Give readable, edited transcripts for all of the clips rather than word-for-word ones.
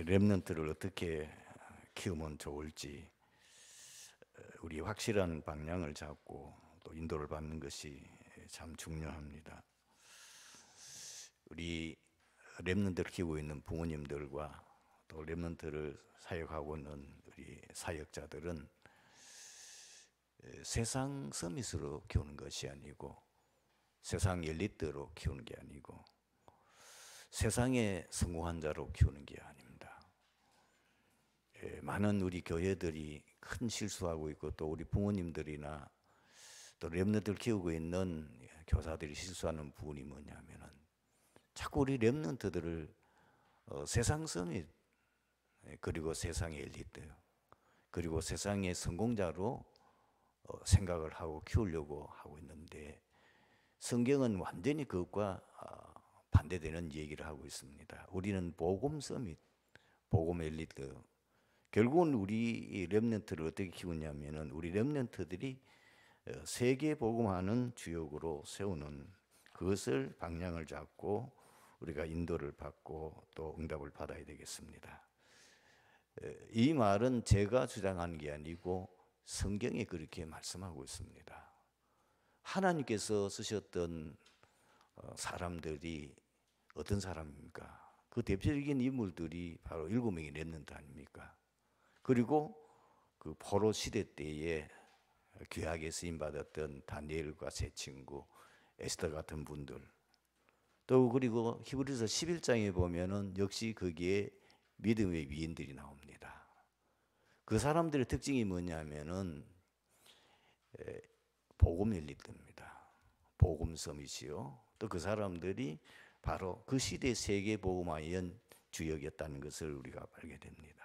렘넌트를 어떻게 키우면 좋을지 우리 확실한 방향을 잡고 또 인도를 받는 것이 참 중요합니다. 우리 렘넌트를 키우고 있는 부모님들과 또 렘넌트를 사역하고 있는 우리 사역자들은 세상 서밋으로 키우는 것이 아니고 세상 엘리트로 키우는 게 아니고 세상의 성공한 자로 키우는 게 아닙니다. 많은 우리 교회들이 큰 실수하고 있고 또 우리 부모님들이나 또 렘넌트를 키우고 있는 교사들이 실수하는 부분이 뭐냐면은 자꾸 우리 렘넌트들을 세상 서밋 그리고 세상의 엘리트 그리고 세상의 성공자로 생각을 하고 키우려고 하고 있는데 성경은 완전히 그것과 반대되는 얘기를 하고 있습니다. 우리는 복음 서밋, 복음 엘리트. 결국은 우리 렘넌트를 어떻게 키우냐면은 우리 렘넌트들이 세계 복음하는 주역으로 세우는 그것을 방향을 잡고 우리가 인도를 받고 또 응답을 받아야 되겠습니다. 이 말은 제가 주장하는 게 아니고 성경이 그렇게 말씀하고 있습니다. 하나님께서 쓰셨던 사람들이 어떤 사람입니까? 그 대표적인 인물들이 바로 7명의 렘넌트 아닙니까? 그리고 그 포로 시대 때에 귀하게 쓰임 받았던 다니엘과 세 친구, 에스더 같은 분들, 또 그리고 히브리서 11장에 보면은 역시 거기에 믿음의 위인들이 나옵니다. 그 사람들의 특징이 뭐냐면은 복음 엘리트입니다. 복음 서밋이요. 또 그 사람들이 바로 그 시대 세계 복음화의 주역이었다는 것을 우리가 알게 됩니다.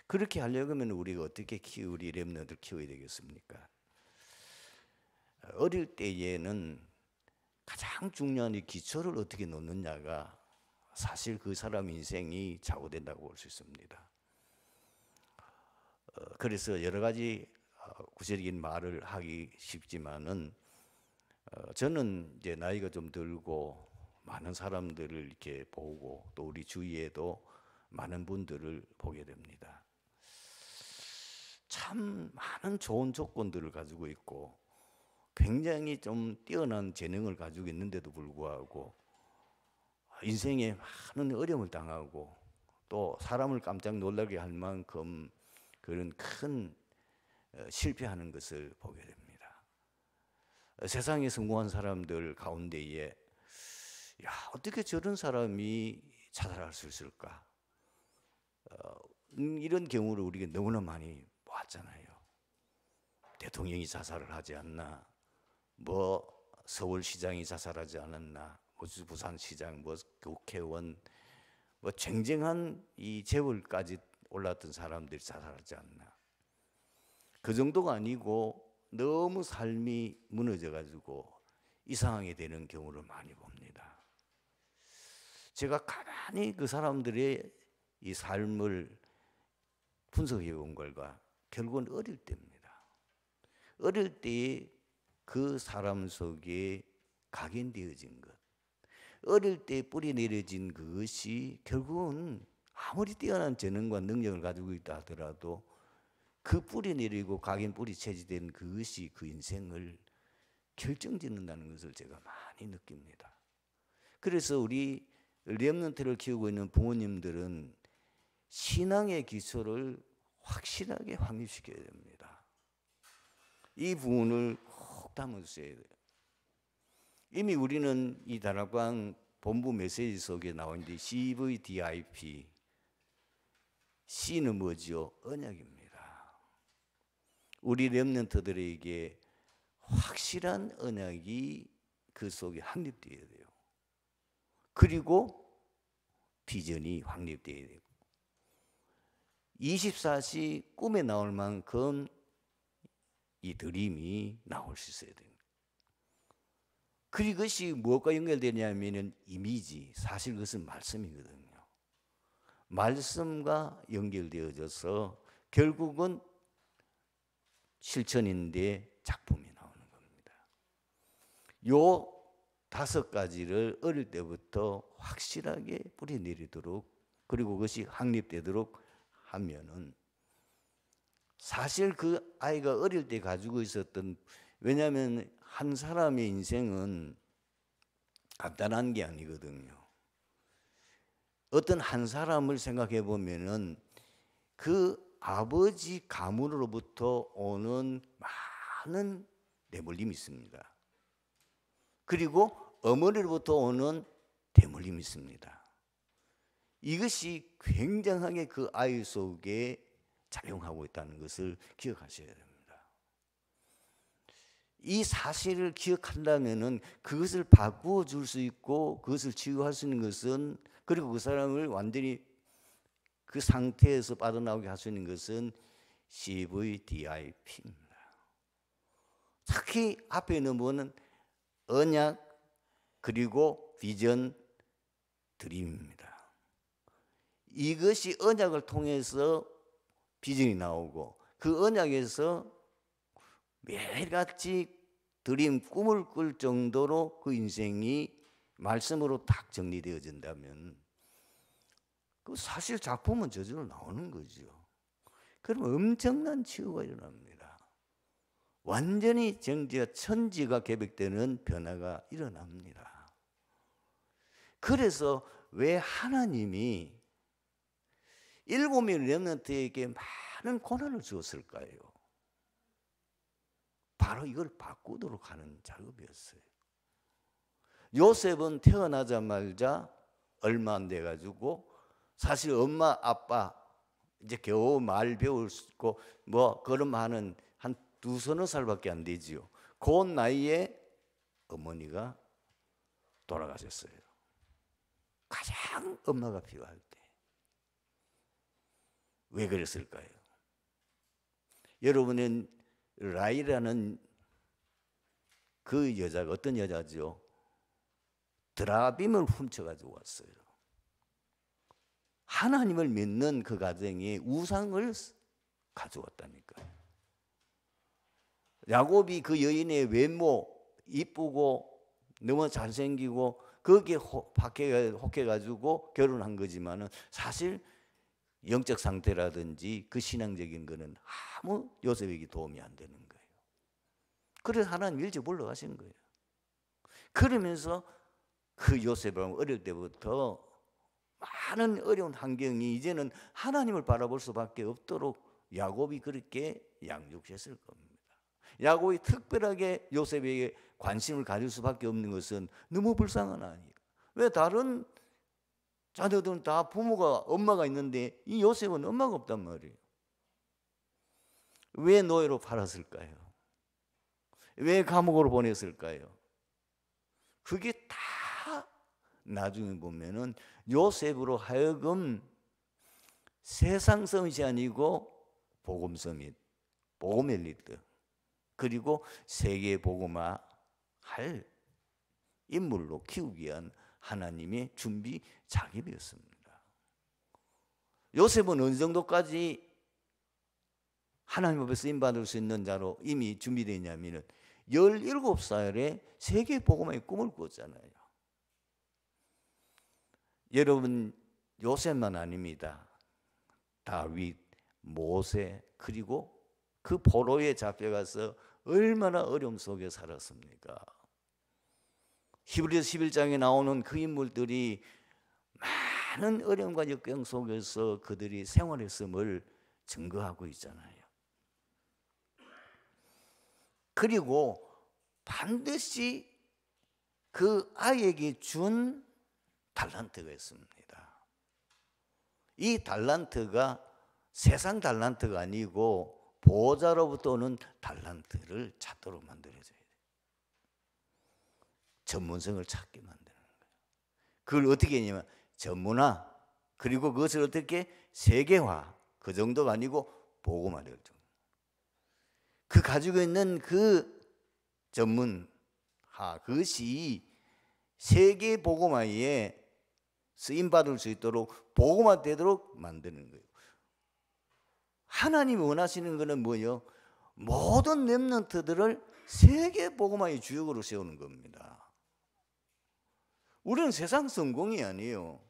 그렇게 하려면 우리가 어떻게 우리 렘넌트를 키워야 되겠습니까? 어릴 때에는 가장 중요한 이 기초를 어떻게 놓느냐가 사실 그 사람 인생이 좌우된다고 볼 수 있습니다. 그래서 여러 가지 구체적인 말을 하기 쉽지만은 저는 이제 나이가 좀 들고 많은 사람들을 이렇게 보고 또 우리 주위에도 많은 분들을 보게 됩니다. 참 많은 좋은 조건들을 가지고 있고 굉장히 좀 뛰어난 재능을 가지고 있는데도 불구하고 인생에 많은 어려움을 당하고 또 사람을 깜짝 놀라게 할 만큼 그런 큰 실패하는 것을 보게 됩니다. 세상에 성공한 사람들 가운데에 어떻게 저런 사람이 자살할 수 있을까? 이런 경우를 우리가 너무나 많이 보았잖아요. 대통령이 자살을 하지 않나, 뭐 서울시장이 자살하지 않았나, 부산시장, 뭐 국회의원, 뭐 쟁쟁한 이 재벌까지 올랐던 사람들이 자살하지 않나. 그 정도가 아니고 너무 삶이 무너져가지고 이 상황이 되는 경우를 많이 봅니다. 제가 가만히 그 사람들의 이 삶을 분석해 본 결과 결국은 어릴 때입니다. 어릴 때에 그 사람 속에 각인되어진 것, 어릴 때 뿌리 내려진 그것이 결국은 아무리 뛰어난 재능과 능력을 가지고 있다 하더라도 그 뿌리 내리고 각인 뿌리 채취된 그것이 그 인생을 결정짓는다는 것을 제가 많이 느낍니다. 그래서 우리 렘넌트를 키우고 있는 부모님들은 신앙의 기초를 확실하게 확립시켜야 됩니다. 이 부분을 꼭 담아주셔야 돼요. 이미 우리는 이 다락방 본부 메시지 속에 나와 있는데 CVDIP, C는 뭐죠? 언약입니다. 우리 렘넌트들에게 확실한 언약이 그 속에 확립되어야 돼요. 그리고 비전이 확립되어야 되고 24시 꿈에 나올 만큼 이 드림이 나올 수 있어야 됩니다. 그것이 무엇과 연결되냐면 이미지, 사실 그것은 말씀이거든요. 말씀과 연결되어져서 결국은 실천인데 작품이 나오는 겁니다. 요 5가지를 어릴 때부터 확실하게 뿌리내리도록 그리고 그것이 확립되도록 하면은 사실 그 아이가 어릴 때 가지고 있었던, 왜냐하면 한 사람의 인생은 간단한 게 아니거든요. 어떤 한 사람을 생각해 보면은 그 아버지 가문으로부터 오는 많은 대물림이 있습니다. 그리고 어머니로부터 오는 대물림이 있습니다. 이것이 굉장하게 그 아이 속에 작용하고 있다는 것을 기억하셔야 됩니다. 이 사실을 기억한다면은 그것을 바꾸어 줄 수 있고 그것을 치유할 수 있는 것은, 그리고 그 사람을 완전히 그 상태에서 빠져나오게 할 수 있는 것은 CVDIP입니다. 특히 앞에 있는 부분은 언약 그리고 비전 드림입니다. 이것이 언약을 통해서 비전이 나오고 그 언약에서 매일같이 드림 꿈을 꿀 정도로 그 인생이 말씀으로 딱 정리되어진다면 그 사실 작품은 저절로 나오는 거죠. 그러면 엄청난 치유가 일어납니다. 완전히 정지가 천지가 개벽되는 변화가 일어납니다. 그래서 왜 하나님이 7명의 렘넌트에게 많은 고난을 주었을까요? 바로 이걸 바꾸도록 하는 작업이었어요. 요셉은 태어나자마자 얼마 안 돼가지고 사실 엄마 아빠 이제 겨우 말 배울 수 있고 뭐 걸음하는 한 20-30살밖에 안 되지요. 그 나이에 어머니가 돌아가셨어요. 가장 엄마가 필요할 때. 왜 그랬을까요? 여러분은 라이라는 그 여자가 어떤 여자죠? 드라빔을 훔쳐가지고 왔어요. 하나님을 믿는 그 가정에 우상을 가져왔다니까요. 야곱이 그 여인의 외모 이쁘고 너무 잘생기고 거기에 혹해가지고 결혼한 거지만은 사실 영적 상태라든지 그 신앙적인 거는 아무 요셉에게 도움이 안 되는 거예요. 그래서 하나님 일찍 물러가신 거예요. 그러면서 그 요셉은 어릴 때부터 많은 어려운 환경이 이제는 하나님을 바라볼 수밖에 없도록 야곱이 그렇게 양육했을 겁니다. 야곱이 특별하게 요셉에게 관심을 가질 수밖에 없는 것은 너무 불쌍한 아이예요. 왜 다른 자녀들은 다 부모가 엄마가 있는데 이 요셉은 엄마가 없단 말이에요. 왜 노예로 팔았을까요? 왜 감옥으로 보냈을까요? 그게 다 나중에 보면은 요셉으로 하여금 세상 서밋이 아니고 복음 서밋, 복음 엘리트, 그리고 세계 복음화 할 인물로 키우기 위한 하나님의 준비 작업이었습니다. 요셉은 어느 정도까지 하나님 앞에 쓰임받을 수 있는 자로 이미 준비되어 있냐면 17살에 세계 복음화의 꿈을 꾸었잖아요. 여러분, 요셉만 아닙니다. 다윗, 모세, 그리고 그 포로에 잡혀가서 얼마나 어려움 속에 살았습니까? 히브리서 11장에 나오는 그 인물들이 많은 어려움과 역경 속에서 그들이 생활했음을 증거하고 있잖아요. 그리고 반드시 그 아이에게 준 달란트가 있습니다. 이 달란트가 세상 달란트가 아니고 보호자로부터 오는 달란트를 찾도록 만들어줘야 돼요. 전문성을 찾게 만드는 거예요. 그걸 어떻게 했냐면 전문화, 그리고 그것을 어떻게 세계화, 그 정도가 아니고 복음화될 정도. 그 가지고 있는 그 전문화, 그것이 세계 복음화에 쓰임받을 수 있도록 복음화되도록 만드는 거예요. 하나님이 원하시는 것은 뭐예요? 모든 렘넌트들을 세계 복음화의 주역으로 세우는 겁니다. 우리는 세상 성공이 아니에요.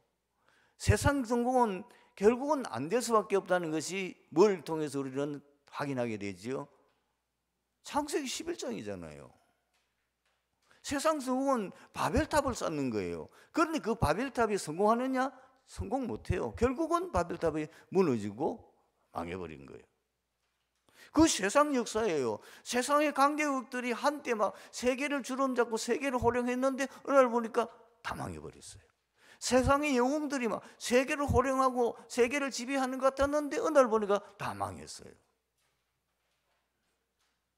세상 성공은 결국은 안 될 수밖에 없다는 것이 뭘 통해서 우리는 확인하게 되지요? 창세기 11장이잖아요. 세상 성공은 바벨탑을 쌓는 거예요. 그런데 그 바벨탑이 성공하느냐? 성공 못해요. 결국은 바벨탑이 무너지고 망해버린 거예요. 그 세상 역사예요. 세상의 강대국들이 한때 막 세계를 주름잡고 세계를 호령했는데 어느 날 보니까 다 망해버렸어요. 세상의 영웅들이 막 세계를 호령하고 세계를 지배하는 것 같았는데 어느 날 보니까 다 망했어요.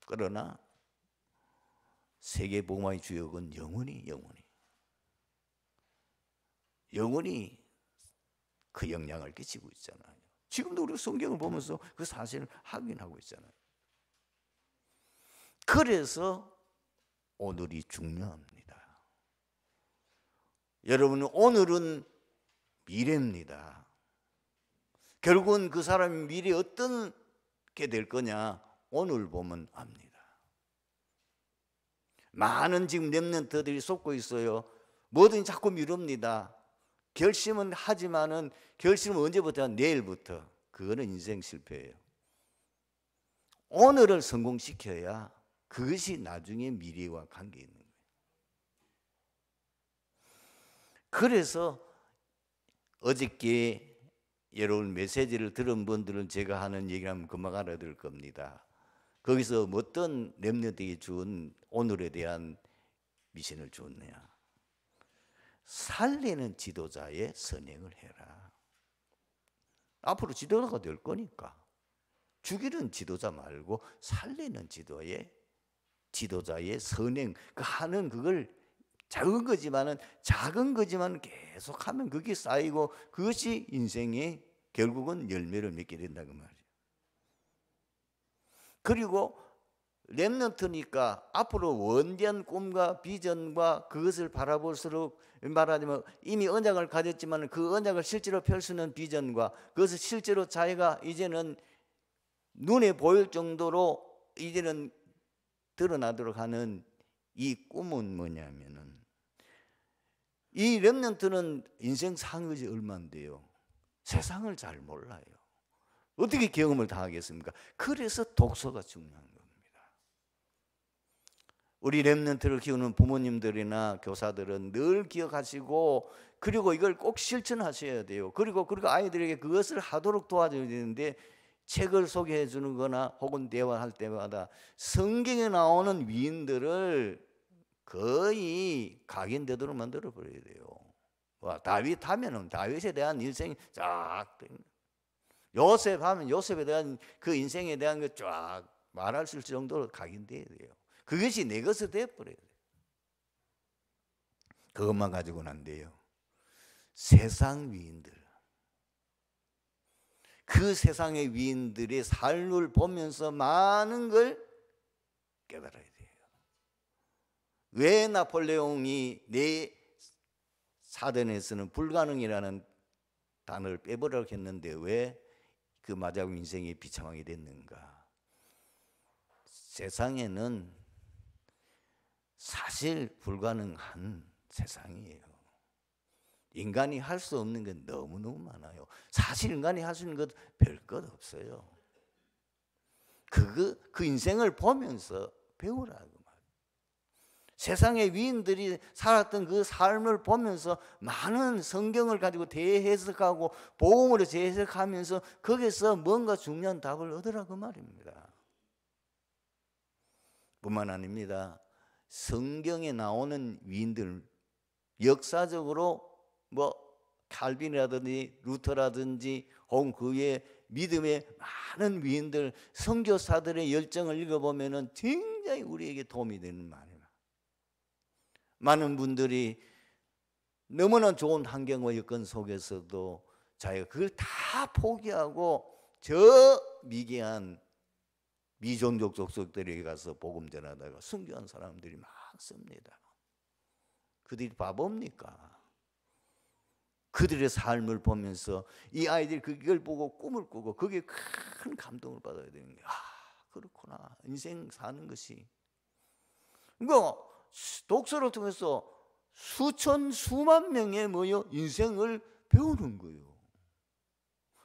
그러나 세계 복음화의 주역은 영원히 그 영향을 끼치고 있잖아요. 지금도 우리 성경을 보면서 그 사실을 확인하고 있잖아요. 그래서 오늘이 중요합니다. 여러분, 오늘은 미래입니다. 결국은 그 사람이 미래에 어떻게 될 거냐 오늘 보면 압니다. 많은 지금 렘넌트들이 속고 있어요. 뭐든지 자꾸 미룹니다. 결심은 하지만은 결심은 언제부터? 내일부터. 그거는 인생 실패예요. 오늘을 성공시켜야 그것이 나중에 미래와 관계 있는 거예요. 그래서 어저께 여러분 메시지를 들은 분들은 제가 하는 얘기를 하면 금방 알아들 겁니다. 거기서 어떤 렘넌트에게 준 오늘에 대한 미션을 줬느냐. 살리는 지도자의 선행을 해라. 앞으로 지도자가 될 거니까 죽이는 지도자 말고 살리는 지도자의 선행, 그 하는 그걸 작은 거지만은 계속하면 그게 쌓이고 그것이 인생의 결국은 열매를 맺게 된다는 말이에요. 그리고 렘넌트니까 앞으로 원대한 꿈과 비전과 그것을 바라볼수록 말하자면 이미 언약을 가졌지만 그 언약을 실제로 펼 수 있는 비전과 그것을 실제로 자기가 이제는 눈에 보일 정도로 이제는 드러나도록 하는 이 꿈은 뭐냐면은 이 렘넌트는 인생 사는 것이 얼마인데요. 세상을 잘 몰라요. 어떻게 경험을 다 하겠습니까? 그래서 독서가 중요한 겁니다. 우리 렘넌트를 키우는 부모님들이나 교사들은 늘 기억하시고 그리고 이걸 꼭 실천하셔야 돼요. 그리고 아이들에게 그것을 하도록 도와줘야 되는데 책을 소개해 주는 거나 혹은 대화할 때마다 성경에 나오는 위인들을 거의 각인되도록 만들어 버려야 돼요. 다윗 하면은 다윗에 대한 일생이 쫙 요셉 하면 요셉에 대한 그 인생에 대한 거 쫙 말할 수 있을 정도로 각인돼야 돼요. 그것이 내 것이 되어버려야 돼요. 그것만 가지고는 안 돼요. 세상 위인들, 그 세상의 위인들의 삶을 보면서 많은 걸 깨달아야 돼요. 왜 나폴레옹이 내 사전에서는 불가능이라는 단어를 빼버리려고 했는데 왜 그 마지막 인생이 비참하게 됐는가? 세상에는 사실 불가능한 세상이에요. 인간이 할 수 없는 게 너무너무 많아요. 사실 인간이 할 수 있는 것 별 것 없어요. 그 인생을 보면서 배우라고. 세상의 위인들이 살았던 그 삶을 보면서 많은 성경을 가지고 대해석하고 복음으로 재해석하면서 거기서 뭔가 중요한 답을 얻으라고 말입니다. 뿐만 아닙니다. 성경에 나오는 위인들, 역사적으로 뭐 칼빈이라든지 루터라든지 혹은 그 외에 믿음의 많은 위인들, 선교사들의 열정을 읽어보면 굉장히 우리에게 도움이 되는 말입니다. 많은 분들이 너무나 좋은 환경과 여건 속에서도 자기가 그걸 다 포기하고 저 미개한 미종족 족속들에게 가서 복음 전하다가 순교한 사람들이 많습니다. 그들이 바보입니까? 그들의 삶을 보면서 이 아이들이 그걸 보고 꿈을 꾸고 거기에 큰 감동을 받아야 되는 거예요. 그렇구나. 인생 사는 것이. 독서를 통해서 수천 수만 명의 인생을 배우는 거예요.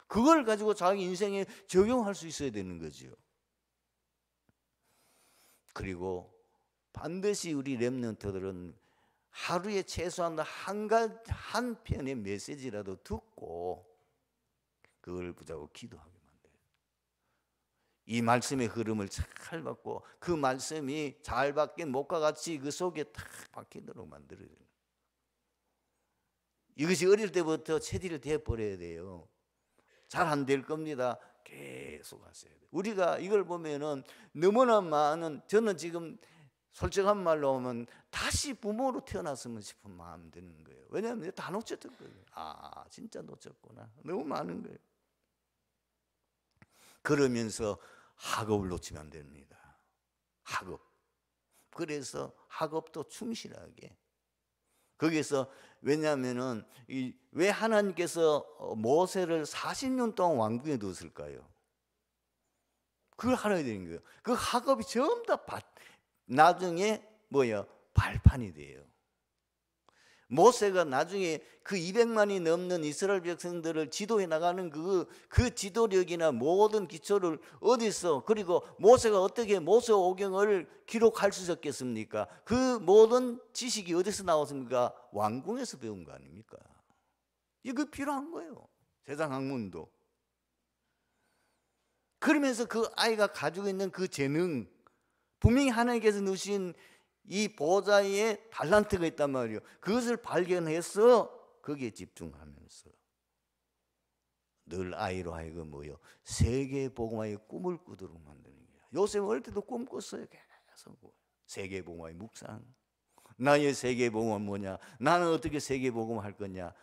그걸 가지고 자기 인생에 적용할 수 있어야 되는 거죠. 그리고 반드시 우리 렘넌트들은 하루에 최소한 한 편의 메시지라도 듣고 그걸 붙잡고 기도하게 만들어요. 이 말씀의 흐름을 잘 받고 그 말씀이 잘 박힌 목과 같이 그 속에 탁 박히도록 만들어야 돼요. 이것이 어릴 때부터 체질이 되어버려야 돼요. 잘 안 될 겁니다. 계속 하셔야 돼요. 우리가 이걸 보면은 너무나 많은, 저는 지금 솔직한 말로 하면 다시 부모로 태어났으면 싶은 마음 드는 거예요. 왜냐하면 다 놓쳤던 거예요. 아, 진짜 놓쳤구나. 너무 많은 거예요. 그러면서 학업을 놓치면 안 됩니다. 학업. 그래서 학업도 충실하게. 거기서 왜냐하면은 왜 하나님께서 모세를 40년 동안 왕궁에 뒀을까요? 그걸 알아야 되는 거예요. 그 학업이 전부 다 나중에 발판이 돼요. 모세가 나중에 그 200만이 넘는 이스라엘 백성들을 지도해 나가는 그 지도력이나 모든 기초를 어디서, 그리고 모세가 어떻게 모세오경을 기록할 수 있었겠습니까? 그 모든 지식이 어디서 나왔습니까? 왕궁에서 배운 거 아닙니까? 이거 필요한 거예요. 세상 학문도. 그러면서 그 아이가 가지고 있는 그 재능, 분명히 하나님께서 누신 이 보좌에 달란트가 있단 말이에요. 그것을 발견해서 거기에 집중하면서 늘 아이로 하여금 세계 복음화의 꿈을 꾸도록 만드는 거예요. 요셉은 어릴 때도 꿈 꿨어요. 계속 세계 복음화의 묵상. 나의 세계 복음은 뭐냐? 나는 어떻게 세계 복음을 할 거냐?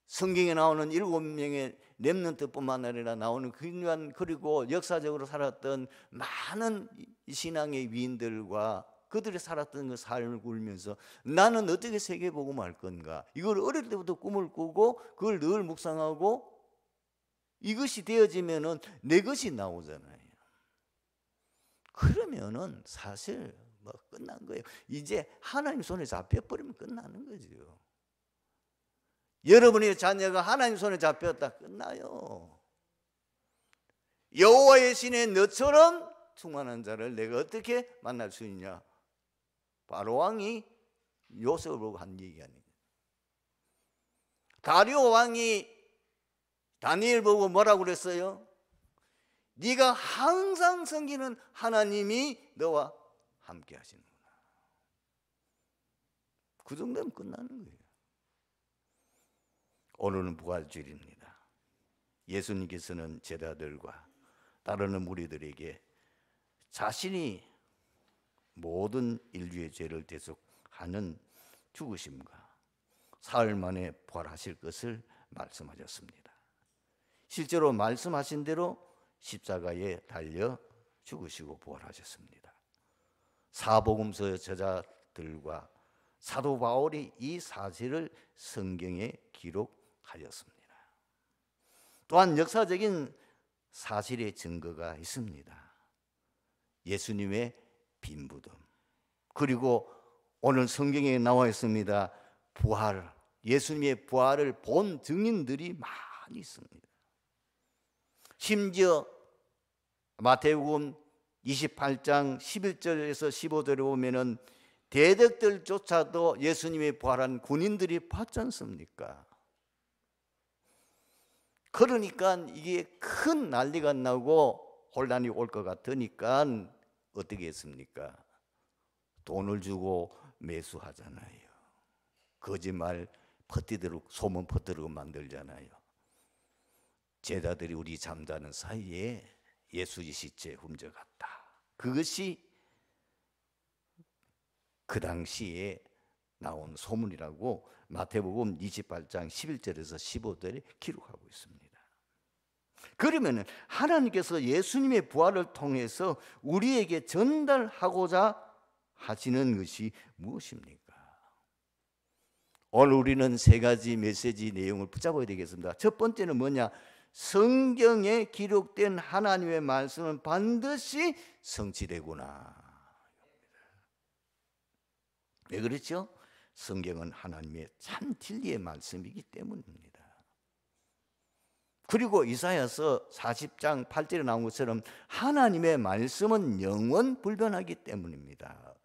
성경에 나오는 7명의 렘넌트뿐만 아니라 나오는 그리고 역사적으로 살았던 많은 신앙의 위인들과 그들이 살았던 그 삶을 꾸면서 나는 어떻게 세계복음을 할 건가? 이걸 어릴 때부터 꿈을 꾸고 그걸 늘 묵상하고 이것이 되어지면은 내 것이 나오잖아요. 그러면은 사실 끝난 거예요. 이제 하나님 손에 잡혀버리면 끝나는 거죠. 여러분의 자녀가 하나님 손에 잡혔다 끝나요. 여호와의 신의 너처럼 충만한 자를 내가 어떻게 만날 수 있냐? 바로 왕이 요셉을 보고 한 얘기 아니에요. 다리오 왕이 다니엘 보고 뭐라고 그랬어요? 네가 항상 섬기는 하나님이 너와 함께 하시는구나. 그 정도면 끝나는 거예요. 오늘은 부활주일입니다. 예수님께서는 제자들과 따르는 무리들에게 자신이 모든 인류의 죄를 대속하는 죽으심과 사흘 만에 부활하실 것을 말씀하셨습니다. 실제로 말씀하신 대로 십자가에 달려 죽으시고 부활하셨습니다. 사복음서 저자들과 사도 바울이 이 사실을 성경에 기록하였습니다. 또한 역사적인 사실의 증거가 있습니다. 예수님의 빈부름, 그리고 오늘 성경에 나와 있습니다. 부활, 예수님의 부활을 본 증인들이 많이 있습니다. 심지어 마태복음 28장 11절에서 15절에 보면은 대적들조차도 예수님의 부활한 군인들이 봤지 않습니까? 그러니까 이게 큰 난리가 나고 혼란이 올 것 같으니까 어떻게 했습니까? 돈을 주고 매수하잖아요. 거짓말 퍼뜨리도록, 소문 퍼뜨리고 만들잖아요. 제자들이 우리 잠자는 사이에 예수의 시체 훔쳐갔다. 그것이 그 당시에 나온 소문이라고 마태복음 28장 11절에서 15절에 기록하고 있습니다. 그러면 하나님께서 예수님의 부활을 통해서 우리에게 전달하고자 하시는 것이 무엇입니까? 오늘 우리는 세 가지 메시지 내용을 붙잡아야 되겠습니다. 첫 번째는 뭐냐? 성경에 기록된 하나님의 말씀은 반드시 성취되구나. 왜 그렇죠? 성경은 하나님의 참 진리의 말씀이기 때문입니다. 그리고 이사야서 40장 8절에 나온 것처럼 하나님의 말씀은 영원 불변하기 때문입니다.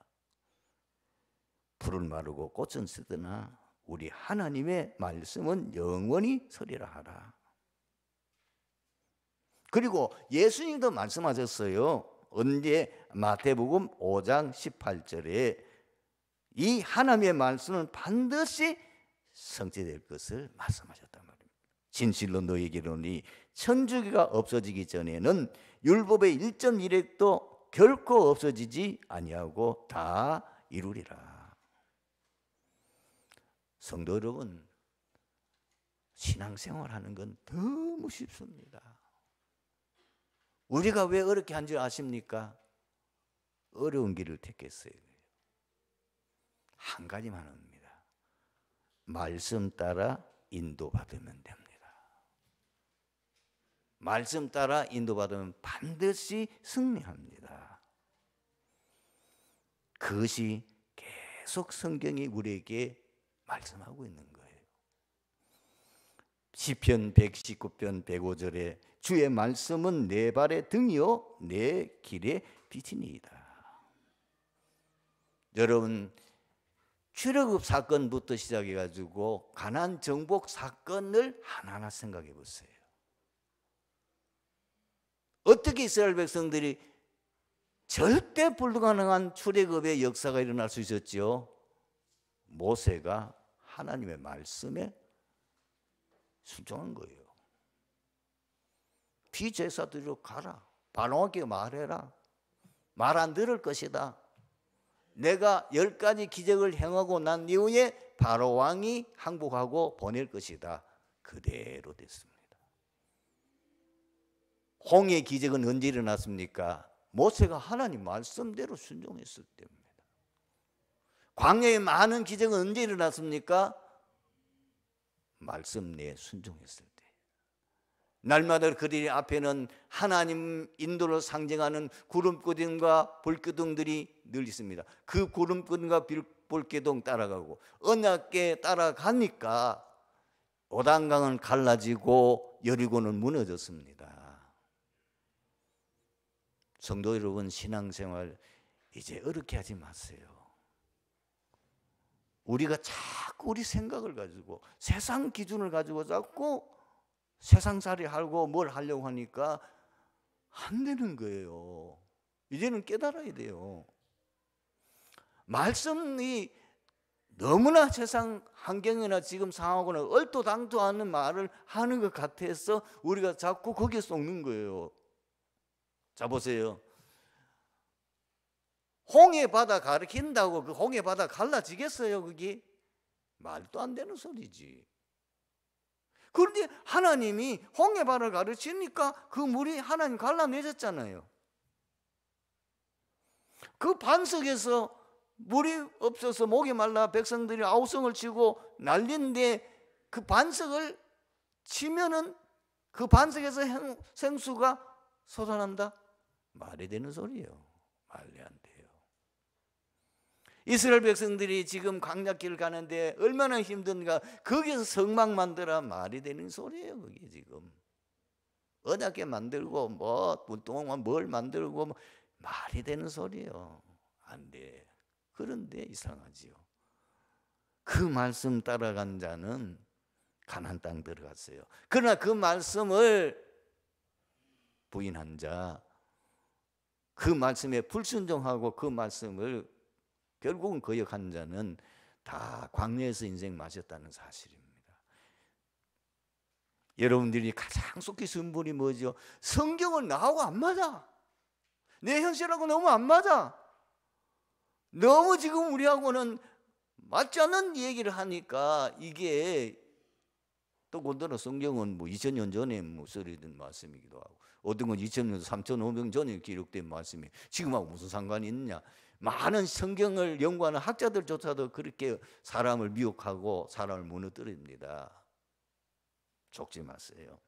풀은 마르고 꽃은 쓰드나 우리 하나님의 말씀은 영원히 서리라 하라. 그리고 예수님도 말씀하셨어요. 언제? 마태복음 5장 18절에 이 하나님의 말씀은 반드시 성취될 것을 말씀하셨단 말입니다. 진실로 너희에게 이르노니 천주기가 없어지기 전에는 율법의 1.1획도 결코 없어지지 아니하고 다 이루리라. 성도 여러분, 신앙생활하는 건 너무 쉽습니다. 우리가 왜 어렵게 한 줄 아십니까? 어려운 길을 택했어요. 한 가지만 합니다. 말씀 따라 인도받으면 됩니다. 말씀 따라 인도받으면 반드시 승리합니다. 그것이 계속 성경이 우리에게 말씀하고 있는 거예요. 시편 119편 105절에 주의 말씀은 내 발의 등이요 내 길의 빛이니이다. 여러분, 출애굽 사건부터 시작해가지고 가나안 정복 사건을 하나하나 생각해 보세요. 어떻게 이스라엘 백성들이 절대 불가능한 출애굽의 역사가 일어날 수 있었죠? 모세가 하나님의 말씀에 순종한 거예요. 피제사들로 가라. 바로에게 말해라. 말 안 들을 것이다. 내가 10가지 기적을 행하고 난 이후에 바로 왕이 항복하고 보낼 것이다. 그대로 됐습니다. 홍해의 기적은 언제 일어났습니까? 모세가 하나님 말씀대로 순종했을 때입니다. 광야의 많은 기적은 언제 일어났습니까? 말씀 내에 순종했을 때. 날마다 그들의 앞에는 하나님 인도를 상징하는 구름기둥과 불기둥들이 늘 있습니다. 그 구름기둥과 불기둥 따라가고 언약궤 따라가니까 요단강은 갈라지고 여리고는 무너졌습니다. 성도 여러분, 신앙생활 이제 어렵게 하지 마세요. 우리가 자꾸 우리 생각을 가지고 세상 기준을 가지고 자꾸 세상살이 하고 뭘 하려고 하니까 안 되는 거예요. 이제는 깨달아야 돼요. 말씀이 너무나 세상 환경이나 지금 상황하고는 얼토당토하는 말을 하는 것 같아서 우리가 자꾸 거기에 속는 거예요. 자, 보세요. 홍해 바다 가르친다고 그 홍해 바다 갈라지겠어요? 그게 말도 안 되는 소리지. 그런데 하나님이 홍해 바다를 가르치니까 그 물이 하나님 갈라내셨잖아요. 그 반석에서 물이 없어서 목이 말라 백성들이 아우성을 치고 난리인데 그 반석을 치면은 그 반석에서 생수가 솟아난다? 말이 되는 소리예요. 말이 안 돼요. 이스라엘 백성들이 지금 광야길 가는데 얼마나 힘든가. 거기서 성막 만들어 말이 되는 소리예요. 그게 지금 언약궤 만들고 뭐 운동화 뭘 만들고 뭐 말이 되는 소리예요. 안 돼. 그런데 이상하지요. 그 말씀 따라간 자는 가나안 땅 들어갔어요. 그러나 그 말씀을 부인한 자, 그 말씀에 불순종하고 그 말씀을 결국은 거역한 자는 다 광야에서 인생 마셨다는 사실입니다. 여러분들이 가장 속히 쓴 분이 뭐죠? 성경은 나하고 안 맞아. 내 현실하고 너무 안 맞아. 너무 지금 우리하고는 맞지 않는 얘기를 하니까 이게 또 건더러 성경은 뭐 2000년 전에 뭐 쓰여진 말씀이기도 하고 어떤 건 2000년, 3500년 전에 기록된 말씀이 지금하고 무슨 상관이 있느냐. 많은 성경을 연구하는 학자들조차도 그렇게 사람을 미혹하고 사람을 무너뜨립니다. 속지 마세요.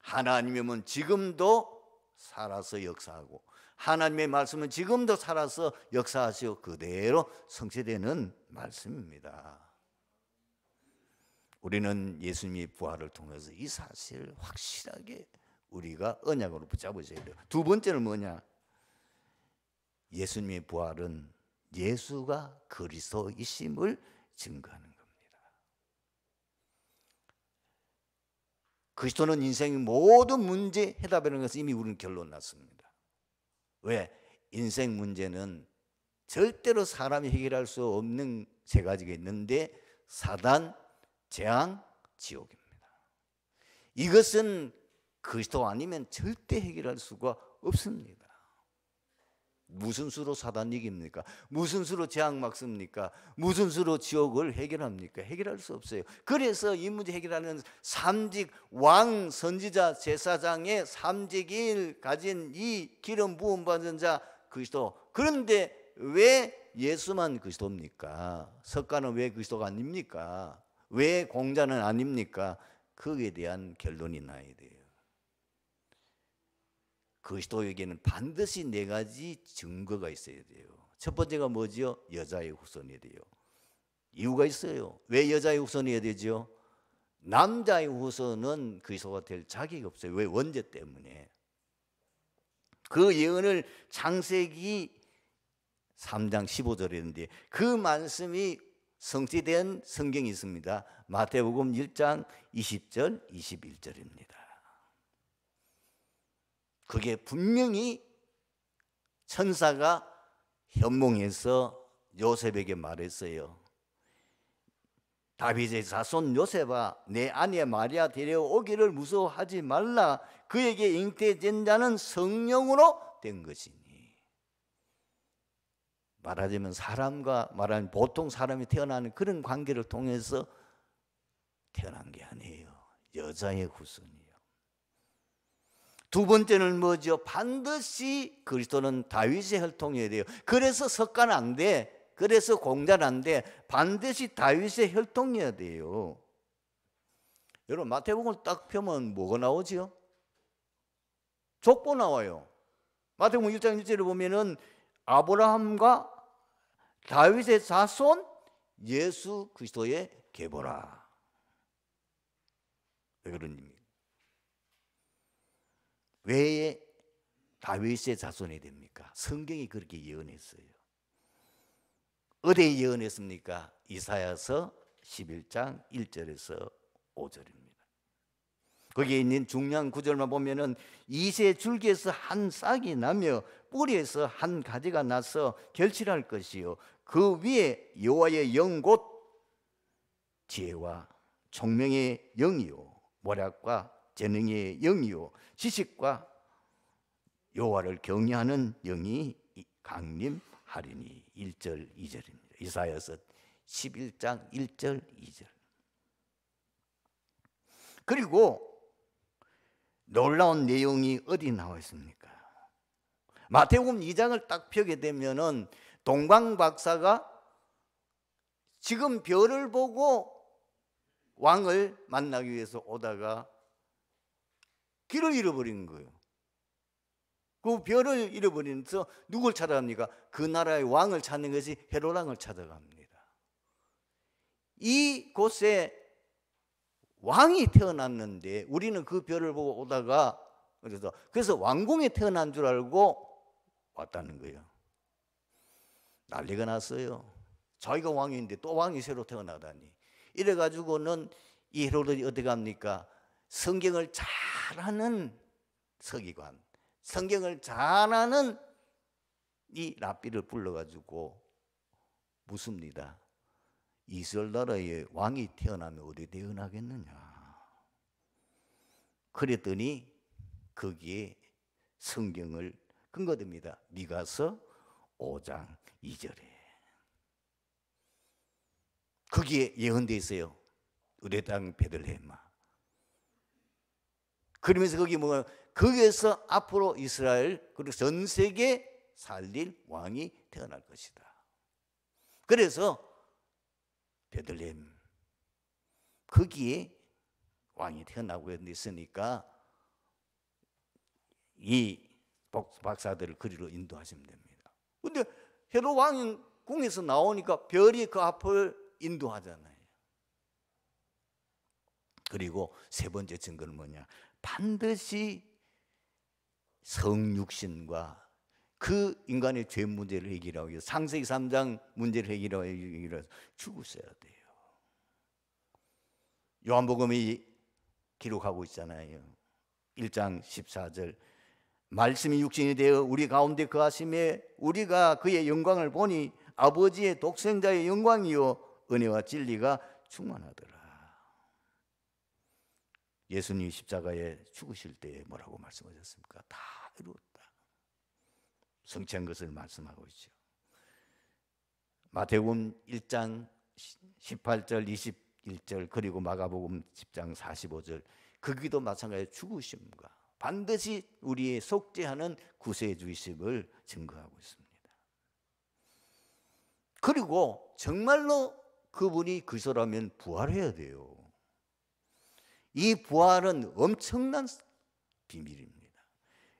하나님이면 지금도 살아서 역사하고 하나님의 말씀은 지금도 살아서 역사하시고 그대로 성취되는 말씀입니다. 우리는 예수님의 부활을 통해서 이 사실을 확실하게 우리가 언약으로 붙잡으셔야 돼요. 두 번째는 뭐냐? 예수님의 부활은 예수가 그리스도이심을 증거하는 겁니다. 그리스도는 인생의 모든 문제 해답이라는 것을 이미 우리는 결론 났습니다. 왜? 인생 문제는 절대로 사람이 해결할 수 없는 세 가지가 있는데 사단, 재앙, 지옥입니다. 이것은 그리스도 아니면 절대 해결할 수가 없습니다. 무슨 수로 사단 이깁니까? 무슨 수로 재앙 막습니까? 무슨 수로 지옥을 해결합니까? 해결할 수 없어요. 그래서 이 문제 해결하는 삼직 왕 선지자 제사장의 삼직을 가진 이 기름 부음 받은 자 그리스도. 그런데 왜 예수만 그리스도입니까? 석가는 왜 그리스도가 아닙니까? 왜 공자는 아닙니까? 거기에 대한 결론이 나야 돼요. 그리스도에게는 반드시 네 가지 증거가 있어야 돼요. 첫 번째가 뭐죠? 여자의 후손이 돼요. 이유가 있어요. 왜 여자의 후손이어야 되죠? 남자의 후손은 그리스도가 될 자격이 없어요. 왜? 원죄 때문에. 그 예언을 창세기 3장 15절에 있는데 그 말씀이 성취된 성경이 있습니다. 마태복음 1장 20절 21절입니다. 그게 분명히 천사가 현몽해서 요셉에게 말했어요. 다윗의 자손 요셉아, 내 아내 마리아 데려오기를 무서워하지 말라. 그에게 잉태된 자는 성령으로 된 것이니. 말하자면 사람과 말하면 보통 사람이 태어나는 그런 관계를 통해서 태어난 게 아니에요. 여자의 후손이에요. 두 번째는 뭐죠? 반드시 그리스도는 다윗의 혈통이어야 돼요. 그래서 석가는 안 돼. 그래서 공자는 안 돼. 반드시 다윗의 혈통이어야 돼요. 여러분 마태복음을 딱 펴면 뭐가 나오죠? 족보 나와요. 마태복음 1장 1절에 보면은 아브라함과 다윗의 자손 예수 그리스도의 계보라. 왜 그런 의미입니까? 왜 다윗의 자손이 됩니까? 성경이 그렇게 예언했어요. 어디에 예언했습니까? 이사야서 11장 1절에서 5절입니다. 거기에 있는 중요한 구절만 보면은 이새 줄기에서 한 싹이 나며 뿌리에서 한 가지가 나서 결실할 것이요 그 위에 여호와의 영 곧 지혜와 총명의 영이요 모략과 재능의 영이요 지식과 여호와를 경외하는 영이 강림하리니. 1절 2절입니다. 이사야서 11장 1절 2절. 그리고 놀라운 내용이 어디 나와 있습니까? 마태복음 2장을 딱 펴게 되면은 동방 박사가 지금 별을 보고 왕을 만나기 위해서 오다가 길을 잃어버린 거예요. 그 별을 잃어버리면서 누굴 찾아갑니까? 그 나라의 왕을 찾는 것이 헤롯 왕을 찾아갑니다. 이곳에 왕이 태어났는데 우리는 그 별을 보고 오다가 그래서 왕궁에 태어난 줄 알고 왔다는 거예요. 난리가 났어요. 자기가 왕인데 또 왕이 새로 태어나다니. 이래가지고는 이 헤롯이 어디 갑니까? 성경을 잘하는 서기관, 성경을 잘하는 이 랍비를 불러가지고 묻습니다. 이스라엘 나라에 왕이 태어나면 어디 태어나겠느냐. 그랬더니 거기에 성경을 근거됩니다. 미가서 5장 2절에 거기에 예언되어 있어요. 우리 땅 베들레헴아. 그러면서 거기 뭐가 거기에서 앞으로 이스라엘 그리고 전 세계 살릴 왕이 태어날 것이다. 그래서 베들레헴 거기에 왕이 태어나고 있으니까 이 박사들을 그리로 인도하시면 됩니다. 근데 헤롯 왕은 궁에서 나오니까 별이 그 앞을 인도하잖아요. 그리고 세 번째 증거는 뭐냐? 반드시 성육신과 그 인간의 죄 문제를 해결하기 위해서 창세기 3장 문제를 해결하기 위해서 죽으셔야 돼요. 요한복음이 기록하고 있잖아요. 1장 14절 말씀이 육신이 되어 우리 가운데 거하심에 우리가 그의 영광을 보니 아버지의 독생자의 영광이요 은혜와 진리가 충만하더라. 예수님이 십자가에 죽으실 때 뭐라고 말씀하셨습니까? 다 이루었다. 성취한 것을 말씀하고 있죠. 마태복음 1장 18절 21절 그리고 마가복음 10장 45절 거기도 마찬가지로 죽으심과 반드시 우리의 속죄하는 구세주이심을 증거하고 있습니다. 그리고 정말로 그분이 그리스도라면 부활해야 돼요. 이 부활은 엄청난 비밀입니다.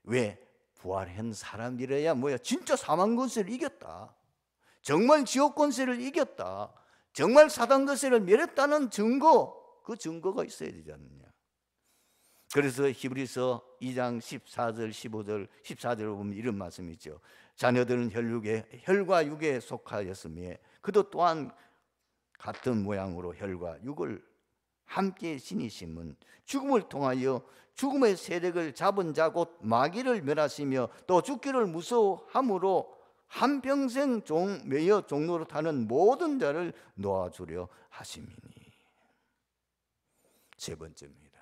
왜? 부활한 사람이라야 뭐야? 진짜 사망 권세를 이겼다. 정말 지옥 권세를 이겼다. 정말 사단 권세를 멸했다는 증거, 그 증거가 있어야 되지 않느냐. 그래서 히브리서 2장 14절, 15절, 14절을 보면 이런 말씀이 있죠. 자녀들은 혈과 육에 속하였으며 그도 또한 같은 모양으로 혈과 육을 함께 지니심은 죽음을 통하여 죽음의 세력을 잡은 자 곧 마귀를 멸하시며 또 죽기를 무서워함으로 한평생 매여 종로로 타는 모든 자를 놓아주려 하심이니. 세 번째입니다.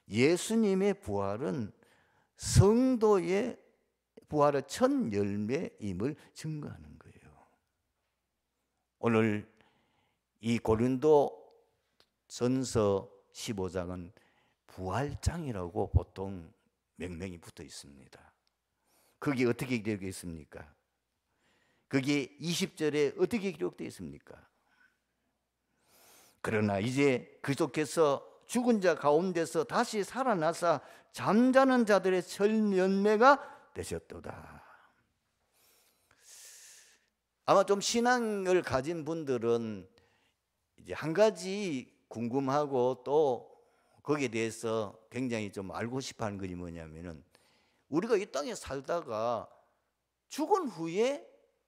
예수님의 부활은 성도의 부활의 첫 열매임을 증거하는 거예요. 오늘 이 고린도 전서 15장은 부활장이라고 보통 명명이 붙어 있습니다. 그게 어떻게 기록되어 있습니까? 그게 20절에 어떻게 기록되어 있습니까? 그러나 이제 그리스도께서 죽은 자 가운데서 다시 살아나사 잠자는 자들의 첫 열매가 되셨도다. 아마 좀 신앙을 가진 분들은 이제 한 가지 궁금하고 또 거기에 대해서 굉장히 좀 알고 싶어하는 것이 뭐냐면은 우리가 이 땅에 살다가 죽은 후에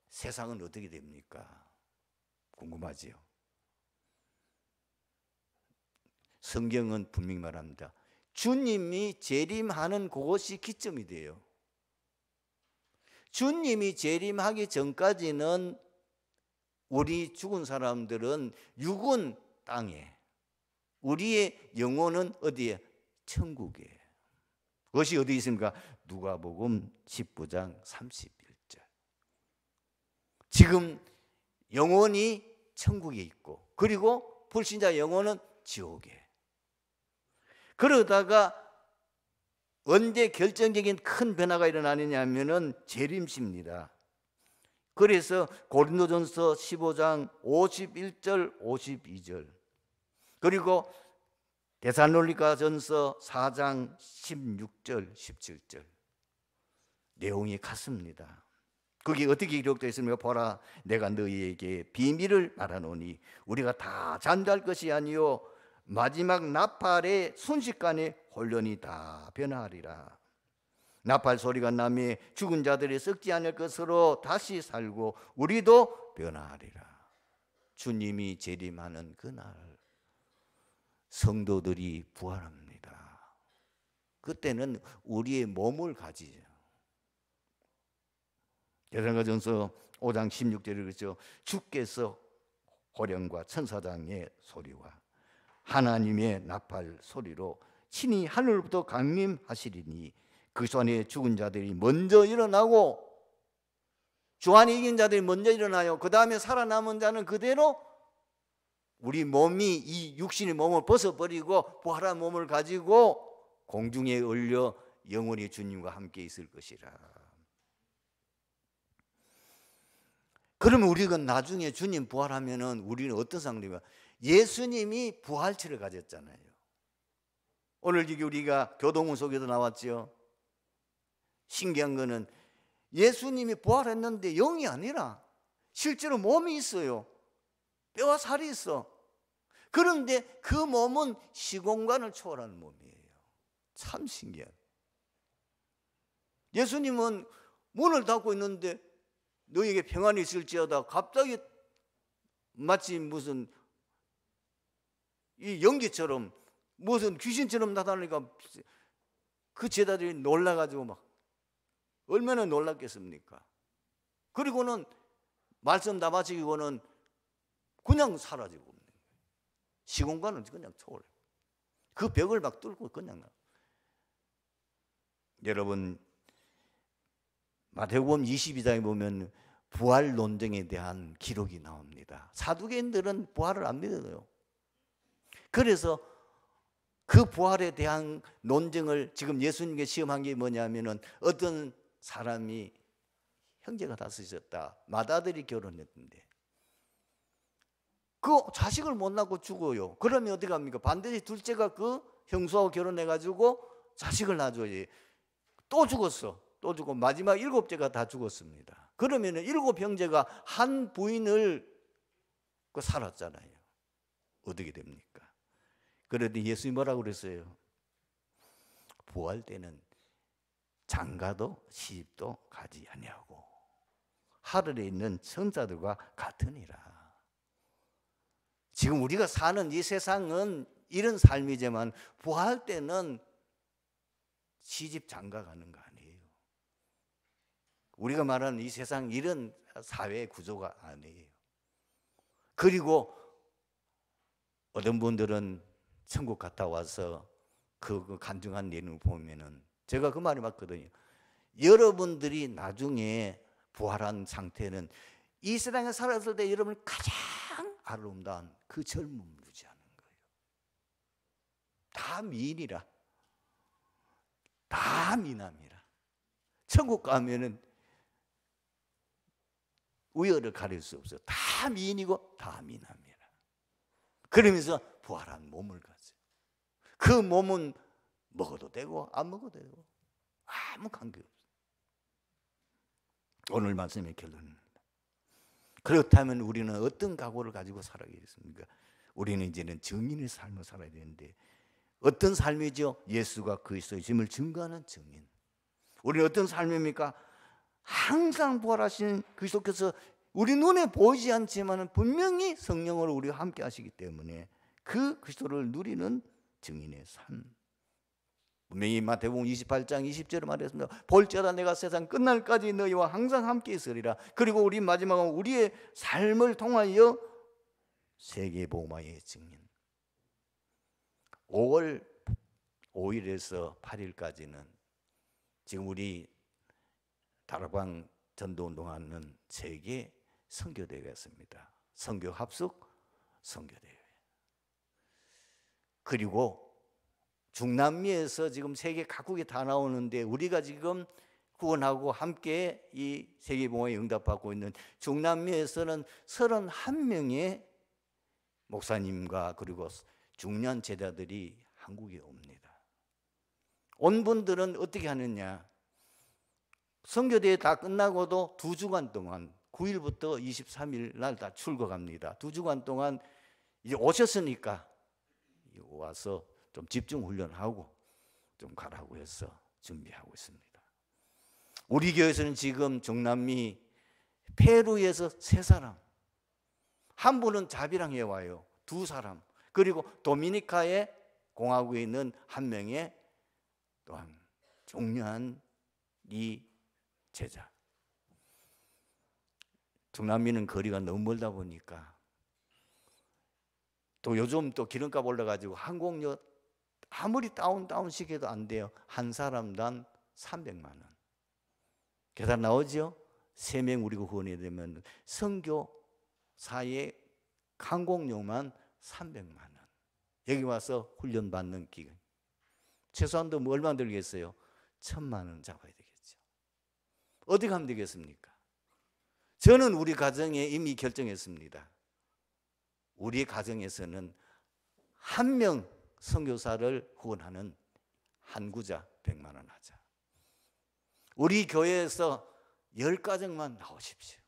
세상은 어떻게 됩니까? 궁금하지요. 성경은 분명히 말합니다. 주님이 재림하는 그것이 기점이 돼요. 주님이 재림하기 전까지는 우리 죽은 사람들은 육은 땅에, 우리의 영혼은 어디에? 천국에. 그것이 어디 있습니까? 누가복음 19장 31절. 지금 영혼이 천국에 있고 그리고 불신자 영혼은 지옥에. 그러다가 언제 결정적인 큰 변화가 일어나느냐 하면은 재림시입니다. 그래서 고린도전서 15장 51절 52절 그리고 데살로니가전서 4장 16절 17절 내용이 같습니다. 거기 어떻게 기록되어 있습니까? 보라, 내가 너희에게 비밀을 말하노니 우리가 다 잠잘 것이 아니요 마지막 나팔의 순식간에 혼련이 다 변화하리라. 나팔 소리가 나며 죽은 자들이 썩지 않을 것으로 다시 살고 우리도 변화하리라. 주님이 재림하는 그날 성도들이 부활합니다. 그때는 우리의 몸을 가지죠. 데살로니가전서 5장 16절에 그렇죠. 주께서 호령과 천사장의 소리와 하나님의 나팔 소리로 친히 하늘부터 강림하시리니 그 손에 죽은 자들이 먼저 일어나고 주 안에 이긴 자들이 먼저 일어나요. 그 다음에 살아남은 자는 그대로 우리 몸이 이 육신의 몸을 벗어버리고 부활한 몸을 가지고 공중에 올려 영원히 주님과 함께 있을 것이라. 그러면 우리가 나중에 주님 부활하면은 우리는 어떤 상태가? 예수님이 부활체를 가졌잖아요. 오늘 이게 우리가 교동문 속에도 나왔죠. 신기한 거는 예수님이 부활했는데 영이 아니라 실제로 몸이 있어요. 뼈와 살이 있어. 그런데 그 몸은 시공간을 초월하는 몸이에요. 참 신기해요. 예수님은 문을 닫고 있는데 너에게 평안이 있을지어다 갑자기 마치 무슨 이 연기처럼 무슨 귀신처럼 나타나니까 그 제자들이 놀라가지고 막 얼마나 놀랐겠습니까? 그리고는 말씀 다 마치고는 그냥 사라지고 없는 거예요. 시공간은 그냥 초월해. 그 벽을 막 뚫고 그냥 나. 여러분 마태복음 22장에 보면 부활 논쟁에 대한 기록이 나옵니다. 사두개인들은 부활을 안 믿어요. 그래서 그 부활에 대한 논쟁을 지금 예수님께 시험한 게 뭐냐면은 어떤 사람이 형제가 다섯 있었다. 맏아들이 결혼했는데 그 자식을 못 낳고 죽어요. 그러면 어떻게 합니까? 반드시 둘째가 그 형수하고 결혼해가지고 자식을 낳아줘야지. 또 죽었어. 또 죽고 마지막 일곱째가 다 죽었습니다. 그러면 일곱 형제가 한 부인을 살았잖아요. 어떻게 됩니까? 그런데 예수님이 뭐라고 그랬어요? 부활 때는 장가도 시집도 가지 아니하고 하늘에 있는 천사들과 같으니라. 지금 우리가 사는 이 세상은 이런 삶이지만 부활 때는 시집 장가 가는 거 아니에요. 우리가 말하는 이 세상 이런 사회 구조가 아니에요. 그리고 어떤 분들은 천국 갔다 와서 그 간증한 내용을 보면은 제가 그 말이 맞거든요. 여러분들이 나중에 부활한 상태는 이 세상에 살았을 때 여러분이 가장 아름다운 그 젊음을 유지하는 거예요. 다 미인이라, 다 미남이라. 천국 가면은 우열을 가릴 수 없어요. 다 미인이고 다 미남이라. 그러면서 부활한 몸을 가져요. 그 몸은 먹어도 되고 안 먹어도 되고 아무 관계없어요. 오늘 말씀의 결론입니다. 그렇다면 우리는 어떤 각오를 가지고 살아야겠습니까? 우리는 이제는 증인의 삶을 살아야 되는데 어떤 삶이죠? 예수가 그리스도이심을 증거하는 증인. 우리는 어떤 삶입니까? 항상 부활하신 그리스도께서 우리 눈에 보이지 않지만 분명히 성령으로 우리와 함께 하시기 때문에 그 그리스도를 누리는 증인의 삶. 분명히 마태복음 28장 20절에 말했습니다. 볼지어다 내가 세상 끝날까지 너희와 항상 함께 있으리라. 그리고 우리 마지막은 우리의 삶을 통하여 세계복음화의 증인. 5월 5일에서 8일까지는 지금 우리 다락방 전도운동하는 세계 선교대회가 있습니다. 선교 합숙 선교대회. 그리고 중남미에서 지금 세계 각국이 다 나오는데 우리가 지금 구원하고 함께 이 세계복음에 응답받고 있는 중남미에서는 31명의 목사님과 그리고 중년 제자들이 한국에 옵니다. 온 분들은 어떻게 하느냐? 선교대회 다 끝나고도 2주간 동안 9일부터 23일 날 다 출국합니다. 2주간 동안 이제 오셨으니까 와서 좀 집중 훈련하고 좀 가라고 해서 준비하고 있습니다. 우리 교회에서는 지금 중남미 페루에서 3사람, 한 분은 자비랑에 와요. 2사람, 그리고 도미니카의 공화국에 있는 한 명의 또한 중요한 이 제자. 중남미는 거리가 너무 멀다 보니까 또 요즘 또 기름값 올라가지고 항공료 아무리 다운 시켜도 안 돼요. 한 사람당 300만 원. 계산 나오죠? 3명 우리가 후원이 되면 선교사의 항공료만 300만 원. 여기 와서 훈련 받는 기간. 최소한도 뭐 얼마 들겠어요? 1,000만 원 잡아야 되겠죠. 어디 가면 되겠습니까? 저는 우리 가정에 이미 결정했습니다. 우리 가정에서는 한 명 선교사를 후원하는 한 구자 100만 원 하자. 우리 교회에서 10가정만 나오십시오.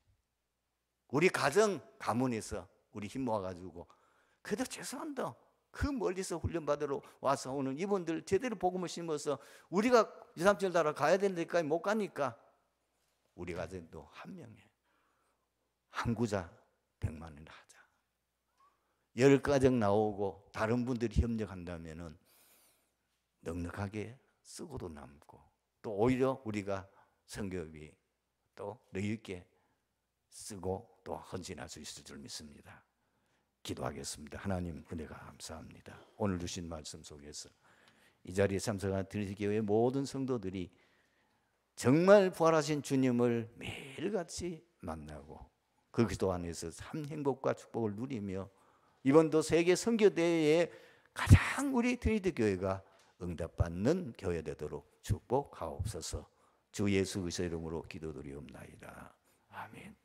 우리 가문에서 우리 힘 모아가지고 그래도 죄송합니다. 그 멀리서 훈련받으러 와서 오는 이분들 제대로 복음을 심어서 우리가 2, 3절 따라 가야 되는 데까지 못 가니까 우리 가정도 한 명에 한 구자 100만 원 하자. 10가정 나오고 다른 분들이 협력한다면은 넉넉하게 쓰고도 남고 또 오히려 우리가 선교비 또 여유 있게 쓰고 또 헌신할 수 있을 줄 믿습니다. 기도하겠습니다. 하나님 은혜가 감사합니다. 오늘 주신 말씀 속에서 이 자리에 참석한 트리니티교회 모든 성도들이 정말 부활하신 주님을 매일같이 만나고 그 기도 안에서 참 행복과 축복을 누리며 이번도 세계 선교대회에 가장 우리 트리니티교회가 응답받는 교회 되도록 축복하옵소서. 주 예수 그리스도의 이름으로 기도드리옵나이다. 아멘.